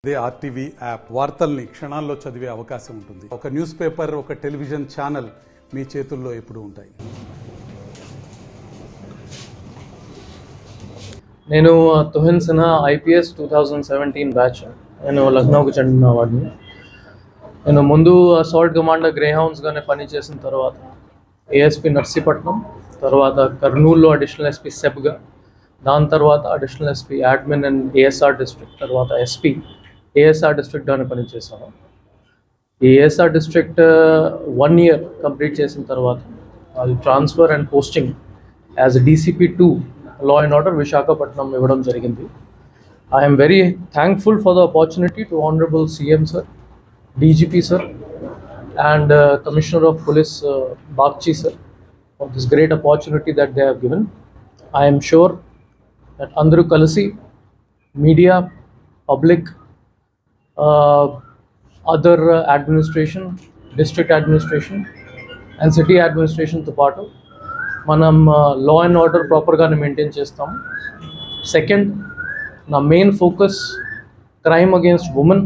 అదే RTV app వార్తల్ని క్షణాల్లో చదివే అవకాశం ఉంటుంది. ఒక న్యూస్ పేపర్, ఒక టెలివిజన్ ఛానల్ మీ చేతుల్లో ఎప్పుడూ ఉంటాయి. నేను తుహిన్ సిన్హా ఐపీఎస్ 2017 బ్యాచ్. నేను లక్నోకి చెందిన వాడిని. నేను ముందు అసాల్ట్ కమాండర్ గ్రేహౌండ్స్గానే పనిచేసిన తర్వాత ఏఎస్పీ నర్సీపట్నం, తర్వాత కర్నూలులో అడిషనల్ ఎస్పీ సెబ్గా, దాని తర్వాత additional SP admin and ASR district, తర్వాత ఎస్పీ ఏఎస్ఆర్ డిస్ట్రిక్ట్గానే పనిచేశాను. ఈ ఏఎస్ఆర్ డిస్ట్రిక్ట్ 1 year కంప్లీట్ చేసిన తర్వాత అది transfer and posting as DCP 2 law and order Visakhapatnam ఇవ్వడం జరిగింది. I'm very thankful for the opportunity to honourable CM sir, DGP sir and Commissioner of Police Bagchi sir for this great opportunity that they have given. I am sure that Andru Kalasi, media, public, other administration, district administration and city administration తో పాటు మనం law and order ప్రాపర్గానే maintain చేస్తాము. Second, నా main focus crime against women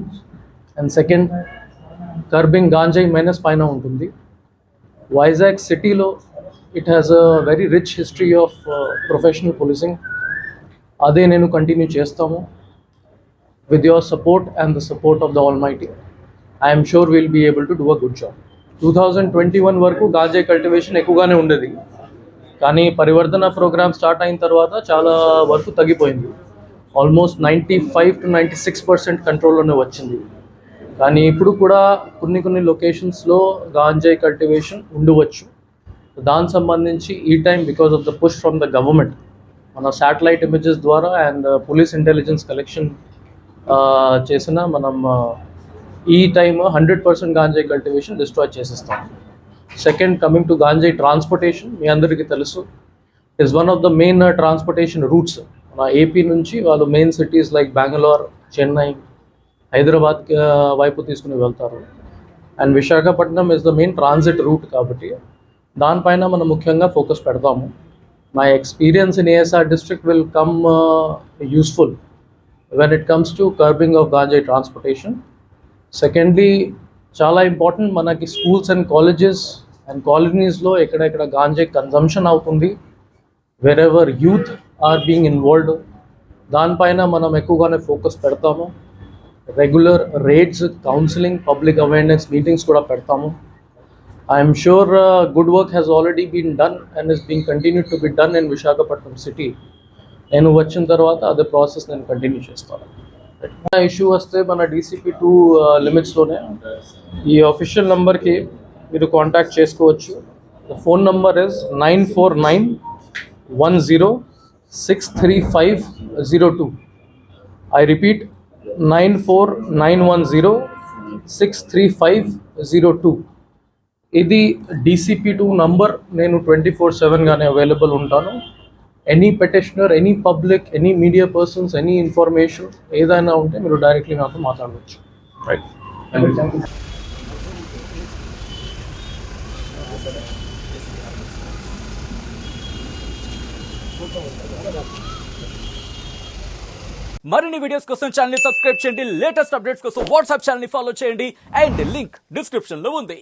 and second curbing గాంజాయి మైనస్ పైన ఉంటుంది. వైజాగ్ సిటీలో it has a very rich history of professional policing. అదే నేను కంటిన్యూ చేస్తాము. With your support and the support of the almighty I'm sure will be able to do a good job. 2021 వరకు గాంజాయి cultivation ఎక్కువగానే ఉండేది, కానీ పరివర్తన ప్రోగ్రామ్ స్టార్ట్ అయిన తర్వాత చాలా వరకు తగ్గిపోయింది. ఆల్మోస్ట్ 95 to 96% కంట్రోల్లోనే వచ్చింది. కానీ ఇప్పుడు కూడా కొన్ని లొకేషన్స్లో గాంజాయి కల్టివేషన్ ఉండవచ్చు. దానికి సంబంధించి ఈ time because of the push from the government మన శాటిలైట్ ఇమేజెస్ ద్వారా అండ్ పోలీస్ ఇంటెలిజెన్స్ కలెక్షన్ చేసిన మనం ఈ టైం 100% గాంజాయి కల్టివేషన్ డిస్ట్రాయ్ చేసేస్తాం. సెకండ్, కమింగ్ టు గాంజాయి ట్రాన్స్పోర్టేషన్, మీ అందరికీ తెలుసు it is one of the main transportation routes. మన ఏపీ నుంచి వాళ్ళు main cities like Bengaluru, Chennai, Hyderabad వైపు తీసుకుని వెళ్తారు. And Visakhapatnam is the main transit route, కాబట్టి దానిపైన మనం ముఖ్యంగా ఫోకస్ పెడతాము. My experience in ASR district will come useful when it comes to curbing of గాంజాయి ట్రాన్స్పోర్టేషన్. సెకండ్లీ, చాలా ఇంపార్టెంట్ మనకి స్కూల్స్ అండ్ కాలేజెస్ అండ్ కాలనీస్లో ఎక్కడెక్కడ గాంజాయి కన్జంప్షన్ అవుతుంది, wherever youth are being involved, దానిపైన మనం ఎక్కువగానే ఫోకస్ పెడతాము. Regular raids, counselling, public awareness meetings కూడా పెడతాము. I'm sure good work has already been done and is being continue to be done in Visakhapatnam city. నేను వచ్చిన తర్వాత అదే ప్రాసెస్ నేను కంటిన్యూ చేస్తాను. ఇష్యూ వస్తే మన డీసీపీ 2 లిమిట్స్లోనే ఈ అఫీషియల్ నెంబర్కి మీరు కాంటాక్ట్ చేసుకోవచ్చు. The phone number is 9491063502. I repeat 9491063502. ఇది డీసీపీ 2 నంబర్. నేను 24/7 అవైలబుల్ ఉంటాను. Any petitioner, any public, any media persons, any information ఏదైనా ఉంటే మీరు డైరెక్ట్లీ నాతో మాట్లాడవచ్చు. రైట్. మరిన్ని వీడియోస్ కోసం ఛానల్ ని సబ్స్క్రైబ్ చేయండి. లేటెస్ట్ అప్డేట్స్ కోసం వాట్సాప్ ఛానల్ ని ఫాలో చేయండి అండ్ లింక్ డిస్క్రిప్షన్ లో ఉంది.